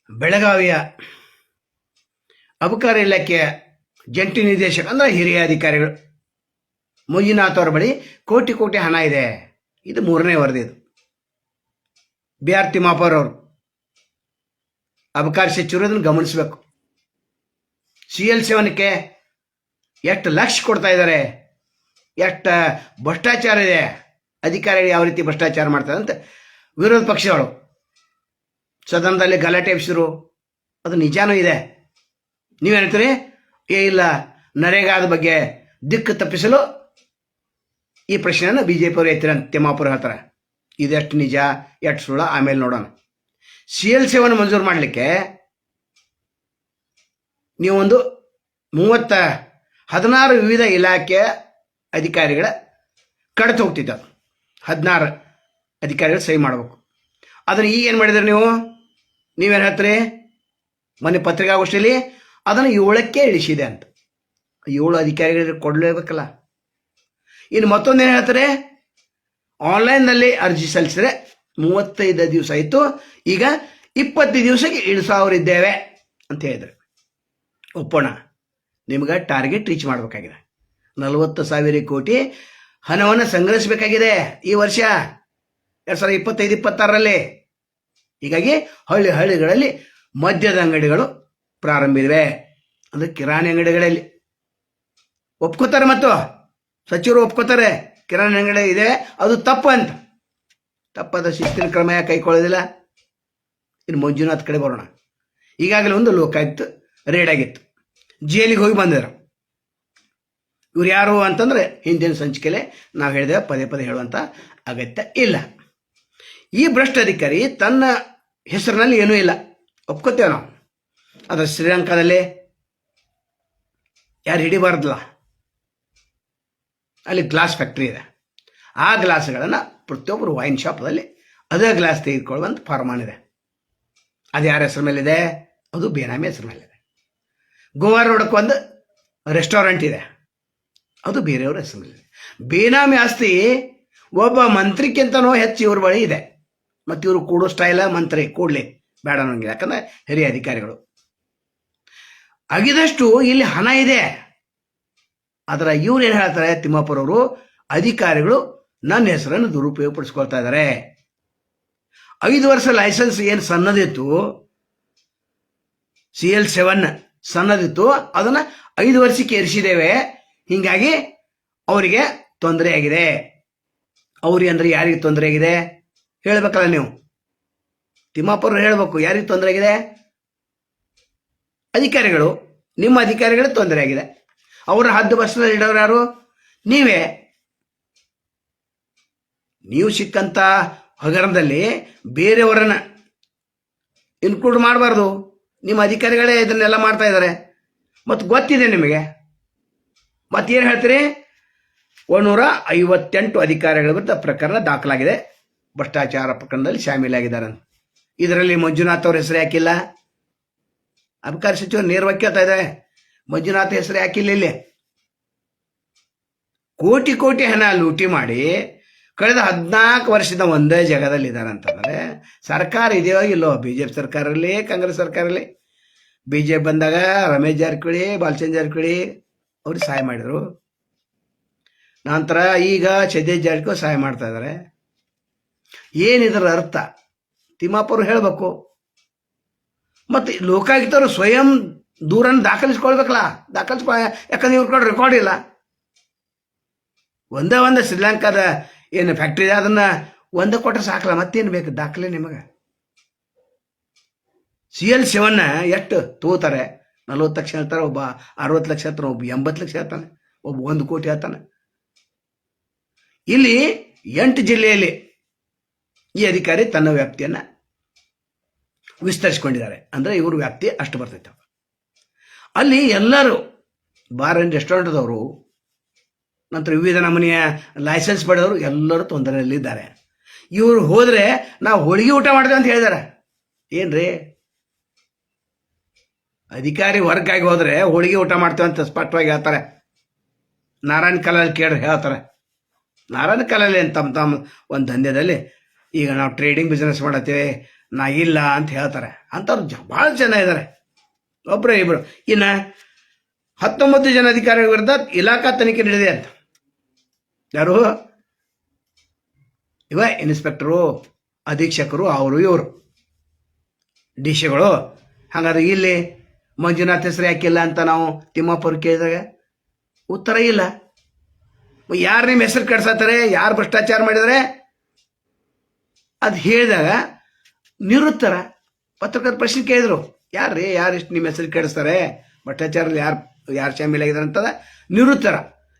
ಬೆಳಗಾವಿಯ ಅಬಕಾರಿ ಇಲಾಖೆಯ ಜಂಟಿ ನಿರ್ದೇಶಕ ಅಂದರೆ ಹಿರಿಯ ಅಧಿಕಾರಿಗಳು ಮಂಜುನಾಥ್ ಅವರ ಬಳಿ ಕೋಟಿ ಕೋಟಿ ಹಣ ಇದೆ. ಇದು 3ನೇ ವರದಿ. ಇದು ಬಿ ಆರ್ ತಿಮ್ಮಾಪುರ್ ಅವರು ಅಬಕಾರಿ ಸಚಿವರು ಅದನ್ನು ಗಮನಿಸಬೇಕು. CL7ಕ್ಕೆ ಎಷ್ಟು ಲಕ್ಷ ಕೊಡ್ತಾ ಇದ್ದಾರೆ, ಎಷ್ಟು ಭ್ರಷ್ಟಾಚಾರ ಇದೆ, ಅಧಿಕಾರಿಗಳು ಯಾವ ರೀತಿ ಭ್ರಷ್ಟಾಚಾರ ಮಾಡ್ತಾರೆ ಅಂತ ವಿರೋಧ ಪಕ್ಷಗಳು ಸದನದಲ್ಲಿ ಗಲಾಟೆ ಎಬ್ಸಿದ್ರು. ಅದು ನಿಜಾನೂ ಇದೆ. ನೀವೇನಂತೀರಿ? ಇಲ್ಲ, ನರೇಗಾದ ಬಗ್ಗೆ ದಿಕ್ಕು ತಪ್ಪಿಸಲು ಈ ಪ್ರಶ್ನೆಯನ್ನು BJP ಅವರು ಎತ್ತಿರ ತಿಮ್ಮಾಪುರ ಹೇಳ್ತಾರೆ. ಇದೆಷ್ಟು ನಿಜ ಎಷ್ಟು ಸುಳ್ಳ ಆಮೇಲೆ ನೋಡೋಣ. CL7 ಮಂಜೂರು ಮಾಡಲಿಕ್ಕೆ ನೀವೊಂದು 16 ವಿವಿಧ ಇಲಾಖೆಯ ಅಧಿಕಾರಿಗಳ ಕಡತ ಹೋಗ್ತಿದ್ದ 16 ಅಧಿಕಾರಿಗಳು ಸಹಿ ಮಾಡಬೇಕು. ಅದನ್ನು ಈಗ ಏನು ಮಾಡಿದ್ರಿ ನೀವೇನು ಹೇಳ್ತೀರಿ? ಮೊನ್ನೆ ಪತ್ರಿಕಾಗೋಷ್ಠಿಯಲ್ಲಿ ಅದನ್ನು 7ಕ್ಕೆ ಇಳಿಸಿದೆ ಅಂತ. 7 ಅಧಿಕಾರಿಗಳಿಗೆ ಕೊಡಲೇಬೇಕಲ್ಲ. ಇನ್ನು ಮತ್ತೊಂದೇನು ಹೇಳ್ತಾರೆ? ಆನ್ಲೈನ್ನಲ್ಲಿ ಅರ್ಜಿ ಸಲ್ಲಿಸಿದ್ರೆ 35 ದಿವಸ ಆಯಿತು, ಈಗ 20 ದಿವಸಕ್ಕೆ ಇಳಿಸೋರಿದ್ದೇವೆ ಅಂತ ಹೇಳಿದ್ರು. ಒಪ್ಪೋಣ, ನಿಮ್ಗೆ ಟಾರ್ಗೆಟ್ ರೀಚ್ ಮಾಡಬೇಕಾಗಿದೆ. 40,000 ಕೋಟಿ ಹಣವನ್ನು ಸಂಗ್ರಹಿಸಬೇಕಾಗಿದೆ ಈ ವರ್ಷ 2025-26ರಲ್ಲಿ. ಹೀಗಾಗಿ ಹಳ್ಳಿಗಳಲ್ಲಿ ಮದ್ಯದ ಅಂಗಡಿಗಳು ಪ್ರಾರಂಭಿಸಿವೆ. ಅಂದರೆ ಕಿರಾಣಿ ಅಂಗಡಿಗಳಲ್ಲಿ ಒಪ್ಕೋತಾರೆ, ಮತ್ತು ಸಚಿವರು ಒಪ್ಕೋತಾರೆ ಕಿರಾಣಿ ಅಂಗಡಿ ಇದೆ, ಅದು ತಪ್ಪು ಅಂತ. ತಪ್ಪಾದ ಶಿಸ್ತಿನ ಕ್ರಮ ಯಾಕೆ ಕೈಗೊಳ್ಳೋದಿಲ್ಲ? ಇನ್ನು ಮಂಜುನಾಥ್ ಕಡೆ ಬರೋಣ. ಈಗಾಗಲೇ ಒಂದು ಲೋಕಾಯುಕ್ತ ರೇಡ್ ಆಗಿತ್ತು, ಜೈಲಿಗೆ ಹೋಗಿ ಬಂದಿದ್ರು. ಇವ್ರು ಯಾರು ಅಂತಂದರೆ ಹಿಂದಿನ ಸಂಚಿಕೆಲೆ ನಾವು ಹೇಳಿದೆ, ಪದೇ ಪದೇ ಹೇಳುವಂಥ ಅಗತ್ಯ ಇಲ್ಲ. ಈ ಭ್ರಷ್ಟ ಅಧಿಕಾರಿ ತನ್ನ ಹೆಸರಿನಲ್ಲಿ ಏನೂ ಇಲ್ಲ, ಒಪ್ಕೋತೇವೆ ನಾವು. ಆದರೆ ಶ್ರೀಲಂಕಾದಲ್ಲಿ ಯಾರು ಹಿಡಿಬಾರ್ದಲ್ಲ, ಅಲ್ಲಿ ಗ್ಲಾಸ್ ಫ್ಯಾಕ್ಟ್ರಿ ಇದೆ. ಆ ಗ್ಲಾಸ್ಗಳನ್ನು ಪ್ರತಿಯೊಬ್ಬರು ವೈನ್ ಶಾಪ್ದಲ್ಲಿ ಅದೇ ಗ್ಲಾಸ್ ತೆಗೆದುಕೊಳ್ಳುವಂಥ ಫಾರ್ಮಾನ್ ಇದೆ. ಅದು ಯಾರ ಹೆಸರು ಮೇಲಿದೆ? ಅದು ಬೇನಾಮಿ ಹೆಸರು ಮೇಲಿದೆ. ಗೋವಾ ರೋಡಕ್ಕೆ ಒಂದು ರೆಸ್ಟೋರೆಂಟ್ ಇದೆ, ಅದು ಬೇರೆಯವ್ರ ಹೆಸರು ಮೇಲಿದೆ. ಬೇನಾಮಿ ಆಸ್ತಿ ಒಬ್ಬ ಮಂತ್ರಿಗಿಂತನೂ ಹೆಚ್ಚು ಇವ್ರ ಬಳಿ ಇದೆ. ಮತ್ತು ಇವರು ಕೂಡೋ ಸ್ಟೈಲ ಮಂತ್ರಿ ಕೂಡಲಿ ಬೇಡ ಅನ್ನೋಂಗಿಲ್ಲ, ಯಾಕಂದರೆ ಹಿರಿಯ ಅಧಿಕಾರಿಗಳು. ಆಗಿದಷ್ಟು ಇಲ್ಲಿ ಹಣ ಇದೆ. ಆದರೆ ಇವ್ರು ಏನು ಹೇಳ್ತಾರೆ, ತಿಮ್ಮಾಪುರ ಅವರು, ಅಧಿಕಾರಿಗಳು ನನ್ನ ಹೆಸರನ್ನು ದುರುಪಯೋಗಪಡಿಸ್ಕೊಳ್ತಾ ಇದ್ದಾರೆ. 5 ವರ್ಷ ಲೈಸೆನ್ಸ್ ಏನು ಸಣ್ಣದಿತ್ತು, CL7 ಸಣ್ಣದಿತ್ತು, ಅದನ್ನು 5 ವರ್ಷಕ್ಕೆ ಏರಿಸಿದ್ದೇವೆ. ಹೀಗಾಗಿ ಅವರಿಗೆ ತೊಂದರೆ ಆಗಿದೆ. ಅವ್ರಿಗೆ ಅಂದರೆ ಯಾರಿಗೆ ತೊಂದರೆ ಆಗಿದೆ ಹೇಳಬೇಕಲ್ಲ ನೀವು. ತಿಮ್ಮಾಪುರ ಹೇಳಬೇಕು, ಯಾರಿಗೆ ತೊಂದರೆ ಆಗಿದೆ? ಅಧಿಕಾರಿಗಳು, ನಿಮ್ಮ ಅಧಿಕಾರಿಗಳಿಗೆ ತೊಂದರೆ ಆಗಿದೆ. ಅವರ 10 ವರ್ಷದಲ್ಲಿ ಇಡೋರು ಯಾರು? ನೀವೇ. ನೀವು ಸಿಕ್ಕಂಥ ಹಗರಣದಲ್ಲಿ ಬೇರೆಯವರನ್ನ ಇನ್ಕ್ಲೂಡ್ ಮಾಡಬಾರ್ದು. ನಿಮ್ಮ ಅಧಿಕಾರಿಗಳೇ ಇದನ್ನೆಲ್ಲ ಮಾಡ್ತಾ ಇದ್ದಾರೆ, ಮತ್ತು ಗೊತ್ತಿದೆ ನಿಮಗೆ. ಮತ್ತೇನು ಹೇಳ್ತೀರಿ? 158 ಅಧಿಕಾರಿಗಳ ವಿರುದ್ಧ ಪ್ರಕರಣ ದಾಖಲಾಗಿದೆ, ಭ್ರಷ್ಟಾಚಾರ ಪ್ರಕರಣದಲ್ಲಿ ಶಾಮೀಲಾಗಿದ್ದಾರೆ. ಇದರಲ್ಲಿ ಮಂಜುನಾಥ್ ಅವ್ರ ಹೆಸರು ಯಾಕಿಲ್ಲ? ಅಬಕಾರಿ ಸಚಿವರು ನೇರವಾಗಿ ಕೇಳ್ತಾ ಇದ್ದಾರೆ, ಮಂಜುನಾಥ್ ಹೆಸರು ಯಾಕಿಲ್ಲ? ಇಲ್ಲಿ ಕೋಟಿ ಕೋಟಿ ಹಣ ಲೂಟಿ ಮಾಡಿ ಕಳೆದ 14 ವರ್ಷದ ಒಂದೇ ಜಾಗದಲ್ಲಿ ಇದ್ದಾರೆ ಅಂತಂದರೆ ಸರ್ಕಾರ ಇದೆಯೋ ಇಲ್ಲೋ? BJP ಸರ್ಕಾರದಲ್ಲಿ, ಕಾಂಗ್ರೆಸ್ ಸರ್ಕಾರದಲ್ಲಿ. BJP ಬಂದಾಗ ರಮೇಶ್ ಜಾರಕಿಹೊಳಿ, ಬಾಲಚಂದ್ರ ಜಾರಕಿಹೊಳಿ ಅವ್ರಿಗೆ ಸಹಾಯ ಮಾಡಿದರು. ನಂತರ ಈಗ ಸತೀಶ್ ಜಾರಕಿಹೊಳಿ ಸಹಾಯ ಮಾಡ್ತಾ ಇದ್ದಾರೆ. ಏನಿದರ ಅರ್ಥ? ತಿಮ್ಮಾಪುರ ಹೇಳಬೇಕು. ಮತ್ತು ಲೋಕಾಯುಕ್ತರು ಸ್ವಯಂ ದೂರನ್ನು ದಾಖಲಿಸ್ಕೊಳ್ಬೇಕಲ್ಲ, ಯಾಕಂದ್ರೆ ಇವ್ರ ಕಡೆ ರೆಕಾರ್ಡ್ ಇಲ್ಲ. ಒಂದೇ ಶ್ರೀಲಂಕಾದ ಏನು ಫ್ಯಾಕ್ಟ್ರಿ ಇದೆ, ಅದನ್ನು ಒಂದೇ ಕೊಟ್ಟರೆ ಸಾಕಲ್ಲ, ಮತ್ತೇನು ಬೇಕು ದಾಖಲೆ ನಿಮಗೆ? CL7 ಎಷ್ಟು ತಗೋತಾರೆ? 40 ಲಕ್ಷ ಹೇಳ್ತಾರೆ, ಒಬ್ಬ 60 ಲಕ್ಷ ಹೇಳ್ತಾನೆ, ಒಬ್ಬ 80 ಲಕ್ಷ ಹೇಳ್ತಾನೆ, ಒಬ್ಬ 1 ಕೋಟಿ ಹೇಳ್ತಾನೆ. ಇಲ್ಲಿ 8 ಜಿಲ್ಲೆಯಲ್ಲಿ ಈ ಅಧಿಕಾರಿ ತನ್ನ ವ್ಯಾಪ್ತಿಯನ್ನು ವಿಸ್ತರಿಸಿಕೊಂಡಿದ್ದಾರೆ. ಅಂದರೆ ಇವರು ವ್ಯಾಪ್ತಿ ಅಷ್ಟು ಬರ್ತೈತೆ. ಅಲ್ಲಿ ಎಲ್ಲರೂ ಬಾರ್ ಆ್ಯಂಡ್ ರೆಸ್ಟೋರೆಂಟ್ದವರು, ನಂತರ ವಿವಿಧ ನಮೂನೆಯ ಲೈಸೆನ್ಸ್ ಪಡೆದವರು ಎಲ್ಲರೂ ತೊಂದರೆಯಲ್ಲಿದ್ದಾರೆ. ಇವರು ಹೋದರೆ ನಾವು ಹೋಳಿಗೆ ಊಟ ಮಾಡ್ತೇವೆ ಅಂತ ಹೇಳಿದ್ದಾರೆ. ಏನ್ರಿ, ಅಧಿಕಾರಿ ವರ್ಕ್ ಆಗಿ ಹೋದರೆ ಹೋಳಿಗೆ ಊಟ ಮಾಡ್ತೇವೆ ಅಂತ ಸ್ಪಷ್ಟವಾಗಿ ಹೇಳ್ತಾರೆ. ನಾರಾಯಣ ಕಲಾಲ್ ಕೇಳಿ ಹೇಳ್ತಾರೆ. ನಾರಾಯಣ ಕಲಾಲ್ ಏನು ತಮ್ಮ ಒಂದು ದಂಧೆದಲ್ಲಿ, ಈಗ ನಾವು ಟ್ರೇಡಿಂಗ್ ಬಿಸ್ನೆಸ್ ಮಾಡತ್ತೇವೆ, ನಾ ಇಲ್ಲ ಅಂತ ಹೇಳ್ತಾರೆ. ಅಂಥವ್ರು ಭಾಳ ಜನ ಇದ್ದಾರೆ, ಒಬ್ಬರೇ ಇಬ್ಬರು. ಇನ್ನು 19 ಜನ ಅಧಿಕಾರಿಗಳ ವಿರುದ್ಧ ಇಲಾಖಾ ತನಿಖೆ ನಡೆದಿದೆ ಅಂತ. ಯಾರು? ಇನ್ಸ್ಪೆಕ್ಟರು, ಅಧೀಕ್ಷಕರು, ಅವರು ಇವರು ಡಿಸಿಗಳು. ಹಾಗಾದ್ರೆ ಇಲ್ಲಿ ಮಂಜುನಾಥ್ ಹೆಸರು ಯಾಕಿಲ್ಲ ಅಂತ ನಾವು ತಿಮ್ಮಪ್ಪವ್ರು ಕೇಳಿದಾಗ ಉತ್ತರ ಇಲ್ಲ. ಯಾರು ನಿಮ್ಮ ಹೆಸರು ಕೆಡ್ಸತ್ತಾರೆ, ಯಾರು ಭ್ರಷ್ಟಾಚಾರ ಮಾಡಿದರೆ ಅದು ಹೇಳಿದಾಗ ನಿರುತ್ತರ. ಪತ್ರಕರ್ತರ ಪ್ರಶ್ನೆ ಕೇಳಿದ್ರು, ಯಾರು ಇಷ್ಟು ನಿಮ್ಮ ಹೆಸರು ಕೆಡಿಸ್ತಾರೆ, ಭ್ರಷ್ಟಾಚಾರದಲ್ಲಿ ಯಾರು ಶಾಮೀಲಾಗಿದ್ದಾರೆ ಅಂತದ ನಿರುತ್ತರ.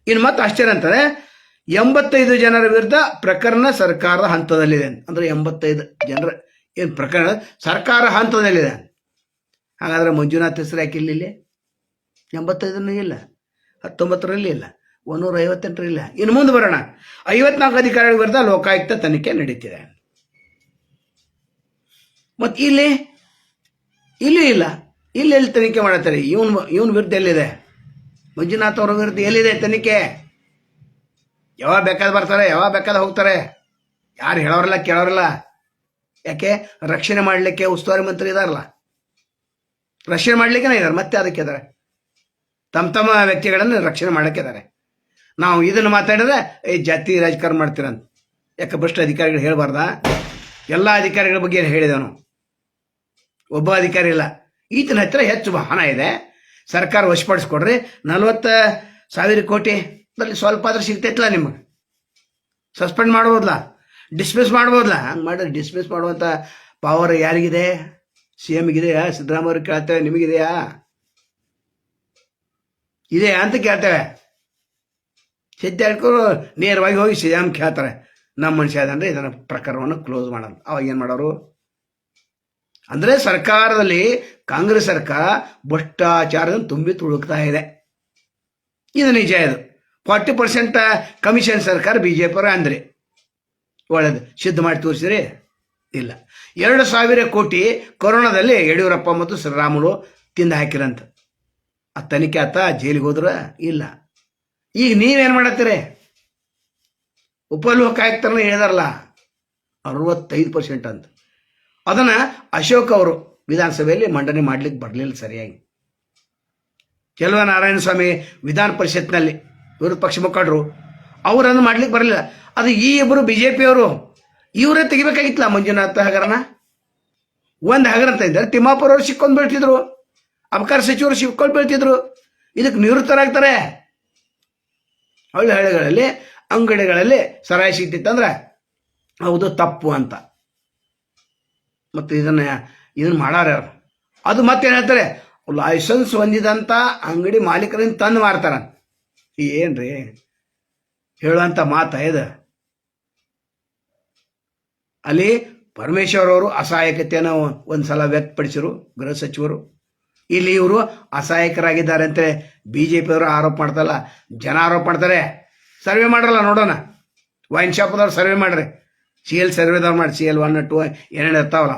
ಇನ್ನು ಮತ್ತೆ ಆಶ್ಚರ್ಯ ಅಂತಾರೆ, 85 ಜನರ ವಿರುದ್ಧ ಪ್ರಕರಣ ಸರ್ಕಾರದ ಹಂತದಲ್ಲಿದೆ. ಅಂದರೆ 85 ಜನರ ಏನು ಪ್ರಕರಣ ಸರ್ಕಾರ ಹಂತದಲ್ಲಿದೆ. ಹಾಗಾದ್ರೆ ಮಂಜುನಾಥ್ ಹೆಸರು ಯಾಕೆ ಇಲ್ಲಿ? 85 ಇಲ್ಲ, 19ರಲ್ಲಿ ಇಲ್ಲ, 158ರಲ್ಲಿ ಇಲ್ಲ. ಇನ್ನು ಮುಂದೆ ಬರೋಣ. 54 ಅಧಿಕಾರಿಗಳ ವಿರುದ್ಧ ಲೋಕಾಯುಕ್ತ ತನಿಖೆ ನಡೀತಿದೆ. ಮತ್ತು ಇಲ್ಲಿ ಇಲ್ಲ. ಇಲ್ಲಿ ತನಿಖೆ ಮಾಡತ್ತಾರೆ. ಇವನ್ ವಿರುದ್ಧ ಎಲ್ಲಿದೆ? ಮಂಜುನಾಥ್ ಅವರ ವಿರುದ್ಧ ಎಲ್ಲಿದೆ ತನಿಖೆ? ಯಾವಾಗ ಬೇಕಾದ ಬರ್ತಾರೆ, ಯಾವಾಗ ಬೇಕಾದ ಹೋಗ್ತಾರೆ, ಯಾರು ಹೇಳೋರಲ್ಲ ಕೇಳೋರಲ್ಲ. ಯಾಕೆ? ರಕ್ಷಣೆ ಮಾಡಲಿಕ್ಕೆ ಉಸ್ತುವಾರಿ ಮಂತ್ರಿ ಇದಾರಲ್ಲ, ರಕ್ಷಣೆ ಮಾಡಲಿಕ್ಕೆ ಇದ್ದಾರೆ. ಮತ್ತೆ ಅದಕ್ಕೆ ಇದ್ದಾರೆ, ತಮ್ಮ ವ್ಯಕ್ತಿಗಳನ್ನು ರಕ್ಷಣೆ ಮಾಡಕ್ಕೆ ಇದ್ದಾರೆ. ನಾವು ಇದನ್ನು ಮಾತಾಡಿದ್ರೆ ಜಾತಿ ರಾಜಕಾರಣ ಮಾಡ್ತೀರಂತ. ಯಾಕೆ ಭ್ರಷ್ಟ ಅಧಿಕಾರಿಗಳು ಹೇಳಬಾರ್ದ? ಎಲ್ಲ ಅಧಿಕಾರಿಗಳ ಬಗ್ಗೆ ಏನು ಹೇಳಿದವನು? ಒಬ್ಬ ಅಧಿಕಾರಿ ಇಲ್ಲ. ಈತನ ಹತ್ರ ಹೆಚ್ಚು ಹಣ ಇದೆ, ಸರ್ಕಾರ ವಶಪಡಿಸ್ಕೊಡ್ರಿ, 40,000 ಕೋಟಿ ಸ್ವಲ್ಪ ಆದ್ರೆ ಸಿಗ್ತೈತಲ್ಲ ನಿಮಗೆ. ಸಸ್ಪೆಂಡ್ ಮಾಡ್ಬೋದಲ್ಲ, ಡಿಸ್ಮಿಸ್ ಮಾಡ್ಬೋದಲ್ಲ. ಹಂಗೆ ಮಾಡಿದ್ರೆ ಡಿಸ್ಮಿಸ್ ಮಾಡುವಂಥ ಪವರ್ ಯಾರಿಗಿದೆ? CMಗಿದೆಯಾ? ಸಿದ್ದರಾಮಯ್ಯವ್ರಿಗೆ ಕೇಳ್ತೇವೆ, ನಿಮಗಿದೆಯಾ? ಇದೆಯಾ ಅಂತ ಕೇಳ್ತೇವೆ. ಸಿದ್ದಾಡ್ಕರು ನೇರವಾಗಿ ಹೋಗಿ CM ಕೇಳ್ತಾರೆ, ನಮ್ಮ ಮನುಷ್ಯ ಅದಂದ್ರೆ ಇದನ್ನು ಪ್ರಕರಣವನ್ನು ಕ್ಲೋಸ್ ಮಾಡೋದು. ಅವಾಗ ಏನು ಮಾಡೋರು? ಅಂದರೆ ಸರ್ಕಾರದಲ್ಲಿ ಕಾಂಗ್ರೆಸ್ ಸರ್ಕಾರ ಭ್ರಷ್ಟಾಚಾರದಿಂದ ತುಂಬಿ ತುಳುಕ್ತಾ ಇದೆ. ಇದು ನಿಜ. ಇದು 40% ಕಮಿಷನ್ ಸರ್ಕಾರ BJP ಅವರು ಅಂದ್ರೆ ಒಳ್ಳೇದು ಸಿದ್ಧ ಮಾಡಿ ತೋರಿಸಿದ್ರೆ ಇಲ್ಲ. 2,000 ಕೋಟಿ ಕೊರೋನಾದಲ್ಲಿ ಯಡಿಯೂರಪ್ಪ ಮತ್ತು ಶ್ರೀರಾಮುಲು ತಿಂದು ಹಾಕಿರಂತ. ಆ ತನಿಖೆ ಆತ, ಜೈಲಿಗೆ ಹೋದ್ರ ಇಲ್ಲ. ಈಗ ನೀವೇನು ಮಾಡತ್ತೀರಿ? ಉಪಲೋಕ ಆಯುಕ್ತರನ್ನ ಹೇಳಿದಾರಲ್ಲ 65% ಅಂತ. ಅದನ್ನ ಅಶೋಕ್ ಅವರು ವಿಧಾನಸಭೆಯಲ್ಲಿ ಮಂಡನೆ ಮಾಡ್ಲಿಕ್ಕೆ ಬರಲಿಲ್ಲ ಸರಿಯಾಗಿ. ನಾರಾಯಣ ಸ್ವಾಮಿ ವಿಧಾನ ಪರಿಷತ್ನಲ್ಲಿ ವಿರೋಧ ಪಕ್ಷ ಮುಖಂಡರು ಅವರನ್ನು ಮಾಡ್ಲಿಕ್ಕೆ ಬರಲಿಲ್ಲ. ಅದು ಈ ಇಬ್ಬರು BJP ಅವರು ಇವರೇ ತೆಗಿಬೇಕಾಗಿತ್ತಲ್ಲ ಮಂಜುನಾಥ್ ಹಗರಣ. ಒಂದು ಹಗರಣ ಅಂತ ಇದ್ದಾರೆ, ತಿಮ್ಮಾಪುರ ಅವರು ಸಿಕ್ಕೊಂಡು ಬೀಳ್ತಿದ್ರು, ಅಬಕಾರಿ ಸಚಿವರು ಸಿಕ್ಕೊಂಡು ಬೀಳ್ತಿದ್ರು. ಇದಕ್ಕೆ ನಿವೃತ್ತರಾಗ್ತಾರೆ. ಹಳ್ಳಿಗಳಲ್ಲಿ ಅಂಗಡಿಗಳಲ್ಲಿ ಸರಾಯಿ ಸಿಗ್ತಿತ್ತಂದ್ರೆ ಹೌದು ತಪ್ಪು ಅಂತ. ಮತ್ತು ಇದನ್ನು ಮಾಡಾರ ಅವರು. ಅದು ಮತ್ತೇನು ಹೇಳ್ತಾರೆ? ಲೈಸೆನ್ಸ್ ಹೊಂದಿದಂಥ ಅಂಗಡಿ ಮಾಲೀಕರಿಂದ ತಂದು ಮಾರ್ತಾರ. ಏನ್ರಿ ಹೇಳುವಂಥ ಮಾತಾ ಇದು? ಅಲ್ಲಿ ಪರಮೇಶ್ವರ್ ಅವರು ಅಸಹಾಯಕತೆಯನ್ನು ಒಂದ್ಸಲ ವ್ಯಕ್ತಪಡಿಸಿರು ಗೃಹ ಸಚಿವರು. ಇಲ್ಲಿ ಇವರು ಅಸಹಾಯಕರಾಗಿದ್ದಾರೆ ಅಂತ BJP ಅವರು ಆರೋಪ ಮಾಡ್ತಲ್ಲ, ಜನ ಆರೋಪ ಮಾಡ್ತಾರೆ. ಸರ್ವೆ ಮಾಡ್ರಲ್ಲ ನೋಡೋಣ. ವೈನ್ ಶಾಪ್ದವ್ರು ಸರ್ವೆ ಮಾಡ್ರಿ, CL ಸರ್ವೆದವ್ರು ಮಾಡಿ, CL 1 2 ಏನೇನು ಇರ್ತಾವಲ್ಲ.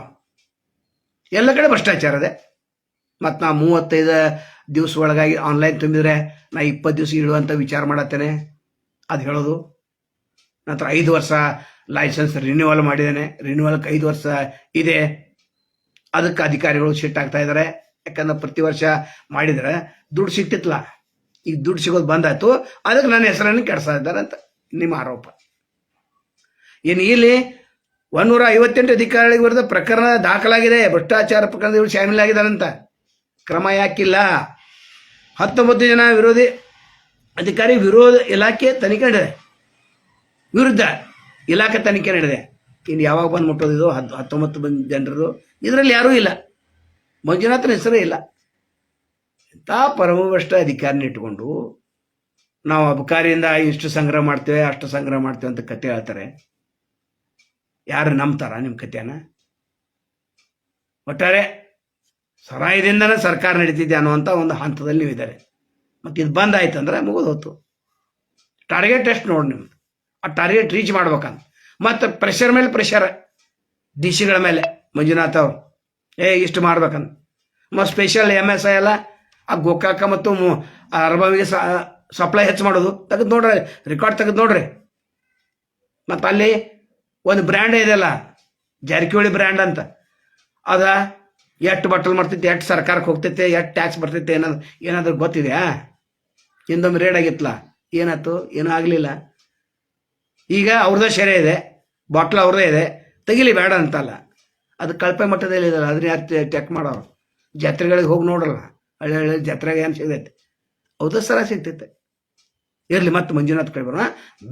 ಎಲ್ಲ ಕಡೆ ಭ್ರಷ್ಟಾಚಾರ ಇದೆ. ಮತ್ತು ನಾ 35 ದಿವಸ ಒಳಗಾಗಿ ಆನ್ಲೈನ್ ತುಂಬಿದ್ರೆ ನಾ 20 ದಿವಸ ಇಡುವಂಥ ವಿಚಾರ ಮಾಡತ್ತೇನೆ ಅದು ಹೇಳೋದು. ನಂತರ 5 ವರ್ಷ ಲೈಸೆನ್ಸ್ ರಿನ್ಯೂವಲ್ ಮಾಡಿದ್ದೇನೆ, ರಿನ್ಯೂವಲ್ಗೆ 5 ವರ್ಷ ಇದೆ. ಅದಕ್ಕೆ ಅಧಿಕಾರಿಗಳು ಸಿಟ್ಟಾಗ್ತಾ ಇದ್ದಾರೆ. ಯಾಕಂದ್ರೆ ಪ್ರತಿ ವರ್ಷ ಮಾಡಿದರೆ ದುಡ್ಡು ಸಿಗ್ತಿತ್ತಲ್ಲ, ಈಗ ದುಡ್ಡು ಸಿಗೋದು ಬಂದಾಯ್ತು, ಅದಕ್ಕೆ ನನ್ನ ಹೆಸರನ್ನು ಕೆಡ್ಸ್ತಾ ಇದ್ದಾರೆ ಅಂತ ನಿಮ್ಮ ಆರೋಪ. ಇನ್ನು ಇಲ್ಲಿ 158 ಅಧಿಕಾರಿಗಳ ವಿರುದ್ಧ ಪ್ರಕರಣ ದಾಖಲಾಗಿದೆ. ಭ್ರಷ್ಟಾಚಾರ ಪ್ರಕರಣದ ಇವರು ಶಾಮೀಲಾಗಿದ್ದಾರಂತ. ಕ್ರಮ ಯಾಕಿಲ್ಲ? 19 ಜನ ವಿರೋಧಿ ಅಧಿಕಾರಿ ವಿರೋಧ ಇಲಾಖೆ ತನಿಖೆ ನಡೆದಿದೆ, ವಿರುದ್ಧ ಇಲಾಖೆ ತನಿಖೆ ನಡೆದಿದೆ. ಇನ್ನು ಯಾವಾಗ ಬಂದು ಮುಟ್ಟೋದು ಇದು? 19 ಜನರದು. ಇದರಲ್ಲಿ ಯಾರೂ ಇಲ್ಲ, ಮಂಜುನಾಥನ ಹೆಸರೇ ಇಲ್ಲ. ಇಂಥ ಪರಮಭ್ರಷ್ಟ ಅಧಿಕಾರಿನ ಇಟ್ಕೊಂಡು ನಾವು ಅಬಕಾರಿಯಿಂದ ಇಷ್ಟು ಸಂಗ್ರಹ ಮಾಡ್ತೇವೆ, ಅಷ್ಟು ಸಂಗ್ರಹ ಮಾಡ್ತೇವೆ ಅಂತ ಕತೆ ಹೇಳ್ತಾರೆ. ಯಾರು ನಂಬ್ತಾರ ನಿಮ್ಮ ಕಥೆನ? ಒಟ್ಟಾರೆ ಸರಾಯದಿಂದನೇ ಸರ್ಕಾರ ನಡೀತಿದೆ ಅನ್ನುವಂಥ ಒಂದು ಹಂತದಲ್ಲಿ ನೀವು ಇದ್ದಾರೆ. ಮತ್ತು ಇದು ಬಂದ್ ಆಯ್ತು ಅಂದ್ರೆ ಮುಗಿದು ಹೋತು. ಟಾರ್ಗೆಟ್ ಎಷ್ಟು ನೋಡಿ ನಿಮ್ದು, ಆ ಟಾರ್ಗೆಟ್ ರೀಚ್ ಮಾಡ್ಬೇಕಂತ. ಮತ್ತು ಪ್ರೆಷರ್ ಮೇಲೆ ಪ್ರೆಷರ್ ಡಿಸಿಗಳ ಮೇಲೆ. ಮಂಜುನಾಥ್ ಅವರು ಇಷ್ಟು ಮಾಡ್ಬೇಕಂತ. ಮತ್ತು ಸ್ಪೆಷಲ್ MSI ಎಲ್ಲ ಆ ಗೋಕಾಕ ಮತ್ತು ಅರಬಾವಿಗೆ ಸಪ್ಲೈ ಹೆಚ್ಚು ಮಾಡೋದು. ತೆಗೆದು ನೋಡ್ರಿ, ರೆಕಾರ್ಡ್ ತೆಗೆದು ನೋಡ್ರಿ. ಮತ್ತು ಅಲ್ಲಿ ಒಂದು ಬ್ರ್ಯಾಂಡ್ ಇದೆಯಲ್ಲ, ಜಾರಕಿಹೊಳಿ ಬ್ರ್ಯಾಂಡ್ ಅಂತ, ಅದ ಎಷ್ಟು ಬಟ್ಟಲ್ ಮಾಡ್ತೈತೆ, ಎಷ್ಟು ಸರ್ಕಾರಕ್ಕೆ ಹೋಗ್ತೈತೆ, ಎಷ್ಟು ಟ್ಯಾಕ್ಸ್ ಬರ್ತೈತೆ ಏನಾದ್ರು ಗೊತ್ತಿದೆಯಾ? ಹಿಂದೊಮ್ಮೆ ರೇಡ್ ಆಗಿತ್ತಲ್ಲ, ಏನಾಯ್ತು? ಏನೂ ಆಗಲಿಲ್ಲ. ಈಗ ಅವ್ರದ್ದೇ ಶೇರೆ ಇದೆ, ಬಾಟ್ಲ್ ಅವ್ರದ್ದೇ ಇದೆ, ತೆಗಿಲಿ ಬೇಡ ಅಂತಲ್ಲ. ಅದು ಕಳಪೆ ಮಟ್ಟದಲ್ಲಿ ಇದಲ್ಲ, ಅದನ್ನ ಯಾರು ಚೆಕ್ ಮಾಡೋರು? ಜಾತ್ರೆಗಳಿಗೆ ಹೋಗಿ ನೋಡಲ್ಲ, ಹಳ್ಳಿ ಜಾತ್ರೆಗೆ ಏನು ಸಿಗೈತೆ? ಹೌದು ಸರ ಸಿಗ್ತೈತೆ. ಇರಲಿ, ಮತ್ತೆ ಮಂಜುನಾಥ್ ಕಡೆ ಬರೋಣ.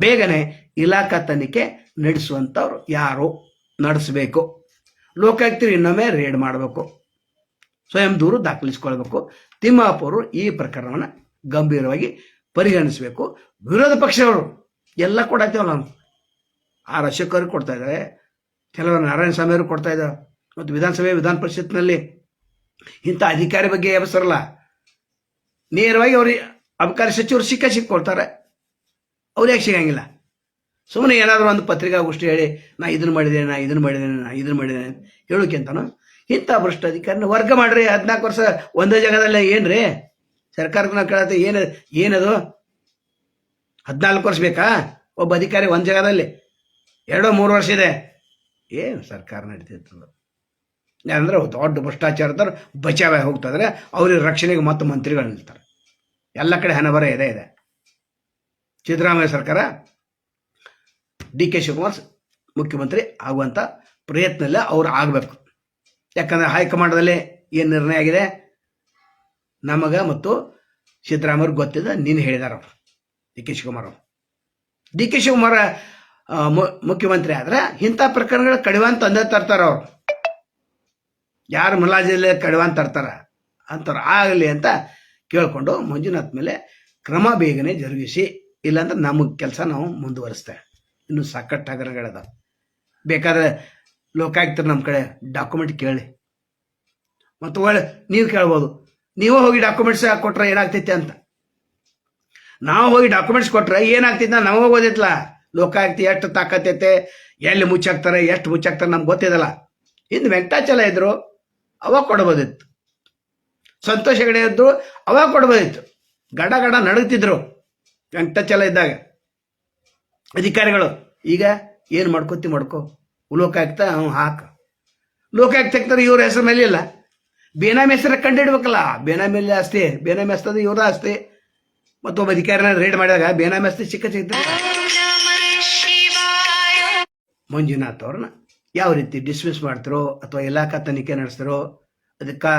ಬೇಗನೆ ಇಲಾಖಾ ತನಿಖೆ ನಡೆಸುವಂಥವ್ರು ಯಾರು ನಡೆಸಬೇಕು. ಲೋಕಾಯುಕ್ತರು ಇನ್ನೊಮ್ಮೆ ರೇಡ್ ಮಾಡಬೇಕು, ಸ್ವಯಂ ದೂರು ದಾಖಲಿಸಿಕೊಳ್ಬೇಕು. ತಿಮ್ಮಾಪುರು ಈ ಪ್ರಕರಣವನ್ನು ಗಂಭೀರವಾಗಿ ಪರಿಗಣಿಸಬೇಕು. ವಿರೋಧ ಪಕ್ಷದವರು ಎಲ್ಲ ಕೊಡಾಯ್ತೇವಲ್ಲ, ನಾವು ಆರ್ ಅಶೋಕ್ ಅವ್ರಿಗೆ ಕೊಡ್ತಾ ಇದ್ದಾರೆ, ಕೆಲವರು ನಾರಾಯಣಸ್ವಾಮಿ ಅವರು ಕೊಡ್ತಾ ಇದ್ದಾರೆ, ಮತ್ತು ವಿಧಾನಸಭೆ ವಿಧಾನ ಪರಿಷತ್ನಲ್ಲಿ ಇಂಥ ಅಧಿಕಾರಿ ಬಗ್ಗೆ ಎಬಸರಲ್ಲ, ನೇರವಾಗಿ ಅವ್ರಿಗೆ ಅಬಕಾರಿ ಸಚಿವರು ಸಿಕ್ಕೊಳ್ತಾರೆ. ಅವ್ರು ಯಾಕೆ ಸಿಗಂಗಿಲ್ಲ? ಸುಮ್ಮನೆ ಏನಾದರೂ ಒಂದು ಪತ್ರಿಕಾಗೋಷ್ಠಿ ಹೇಳಿ ನಾ ಇದನ್ನು ಮಾಡಿದ್ದೇನೆ ಹೇಳೋಕ್ಕಿಂತನೂ ಇಂಥ ಭ್ರಷ್ಟ ಅಧಿಕಾರಿನ ವರ್ಗ ಮಾಡ್ರಿ. 14 ವರ್ಷ ಒಂದೇ ಜಾಗದಲ್ಲೇ ಏನ್ರಿ? ಸರ್ಕಾರಕ್ಕೆ ನಾವು ಕೇಳತ್ತೆ, ಏನದು 14 ವರ್ಷ ಬೇಕಾ ಒಬ್ಬ ಅಧಿಕಾರಿ ಒಂದು ಜಾಗದಲ್ಲಿ? 2-3 ವರ್ಷ ಇದೆ. ಏನು ಸರ್ಕಾರ ನಡೀತಿರ್ತದೆ ಅಂದರೆ ದೊಡ್ಡ ಭ್ರಷ್ಟಾಚಾರದವ್ರು ಬಚಾವೆ ಹೋಗ್ತಾಯಿದ್ರೆ ಅವ್ರಿಗೆ ರಕ್ಷಣೆಗೆ ಮತ್ತು ಮಂತ್ರಿಗಳು ನಿಲ್ತಾರೆ. ಎಲ್ಲ ಕಡೆ ಹಣಬರ ಇದೆ. ಸಿದ್ದರಾಮಯ್ಯ ಸರ್ಕಾರ, ಡಿ ಕೆ ಶಿವಕುಮಾರ್ ಮುಖ್ಯಮಂತ್ರಿ ಆಗುವಂಥ ಪ್ರಯತ್ನದಲ್ಲೇ ಅವ್ರು ಆಗಬೇಕು. ಯಾಕಂದರೆ ಹೈಕಮಾಂಡದಲ್ಲಿ ಏನು ನಿರ್ಣಯ ಆಗಿದೆ ನಮಗೆ ಮತ್ತು ಸಿದ್ದರಾಮಯ್ಯವ್ರಿಗೆ ಗೊತ್ತಿದೆ. ನೀನು ಹೇಳಿದಾರೆ ಅವರು, ಡಿ ಕೆ ಶಿವಕುಮಾರ್ ಅವರು. ಡಿ ಕೆ ಶಿವಕುಮಾರ ಮುಖ್ಯಮಂತ್ರಿ ಆದರೆ ಇಂಥ ಪ್ರಕರಣಗಳು ಕಡಿವಾಂತ ತಂದೆ ತರ್ತಾರೆ. ಅವರು ಯಾರು ಮುಲಾಜಿಲ್ಲ ಕಡಿವಾಂತ ತರ್ತಾರ ಅಂಥವ್ರು ಆಗಲಿ ಅಂತ ಕೇಳಿಕೊಂಡು ಮಂಜುನಾಥ್ ಮೇಲೆ ಕ್ರಮ ಬೇಗನೆ ಜರುಗಿಸಿ, ಇಲ್ಲಾಂದ್ರೆ ನಮಗೆ ಕೆಲಸ ನಾವು ಮುಂದುವರಿಸ್ತೇವೆ. ಇನ್ನು ಸಾಕಷ್ಟು ಹಗರಣಗಳದ. ಬೇಕಾದರೆ ಲೋಕಾಯುಕ್ತರು ನಮ್ಮ ಕಡೆ ಡಾಕ್ಯುಮೆಂಟ್ ಕೇಳಿ, ಮತ್ತು ಒಳ್ಳೆ ನೀವು ಕೇಳ್ಬೋದು, ನೀವು ಹೋಗಿ ಡಾಕ್ಯುಮೆಂಟ್ಸ್ ಕೊಟ್ರೆ ಏನಾಗ್ತೈತೆ ಅಂತ. ನಾವು ಹೋಗಿ ಡಾಕ್ಯುಮೆಂಟ್ಸ್ ಕೊಟ್ರೆ ಏನಾಗ್ತೈತೆ ನಮಗೆ ಗೊತ್ತಿತ್ತಲ್ಲ. ಲೋಕಾಯುಕ್ತ ಎಷ್ಟು ತಾಕತ್ತೈತೆ, ಎಲ್ಲಿ ಮುಚ್ಚಾಕ್ತಾರೆ, ಎಷ್ಟು ಮುಚ್ಚಾಕ್ತಾರೆ ನಮ್ಗೆ ಗೊತ್ತಿದಲ್ಲ. ಇನ್ನು ವೆಂಕಟಾಚಲ ಇದ್ರು ಅವಾಗ ಕೊಡ್ಬೋದಿತ್ತು, ಸಂತೋಷ ಹೆಗಡೆ ಇದ್ರು ಅವಾಗ ಕೊಡ್ಬೋದಿತ್ತು. ಗಡ ನಡುಗ್ತಿದ್ರು ವೆಂಕಟಾಚಲ ಇದ್ದಾಗ ಅಧಿಕಾರಿಗಳು. ಈಗ ಏನು ಮಾಡ್ಕೋ ಲೋಕಾಯುಕ್ತ ಹಾಕ ಲೋಕಾಯುಕ್ತ ಹಾಕ್ತಾರೆ, ಇವ್ರ ಹೆಸರು ಮೇಲೆ ಇಲ್ಲ. ಬೇನಾಮಿ ಹೆಸರು ಕಂಡಿಡ್ಬೇಕಲ್ಲ. ಬೇನಾಮಿ ಆಸ್ತಿ, ಬೇನಾಮಿ ಆಸ್ತದ ಇವ್ರ ಆಸ್ತಿ. ಮತ್ತೊಬ್ಬ ಅಧಿಕಾರಿನ ರೇಡ್ ಮಾಡಿದಾಗ ಬೇನಾಮಿ ಆಸ್ತಿ ಸಿಗ್ತದೆ. ಮಂಜುನಾಥ್ ಅವ್ರನ್ನ ಯಾವ ರೀತಿ ಡಿಸ್ಮಿಸ್ ಮಾಡ್ತಾರೋ ಅಥವಾ ಇಲಾಖಾ ತನಿಖೆ ನಡೆಸ್ತಾರೋ ಅದಕ್ಕೆ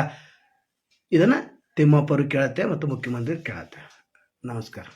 ಇದನ್ನು ತಿಮ್ಮಪ್ಪರು ಕೇಳತ್ತೆ ಮತ್ತು ಮುಖ್ಯಮಂತ್ರಿ ಕೇಳತ್ತೆ. ನಮಸ್ಕಾರ.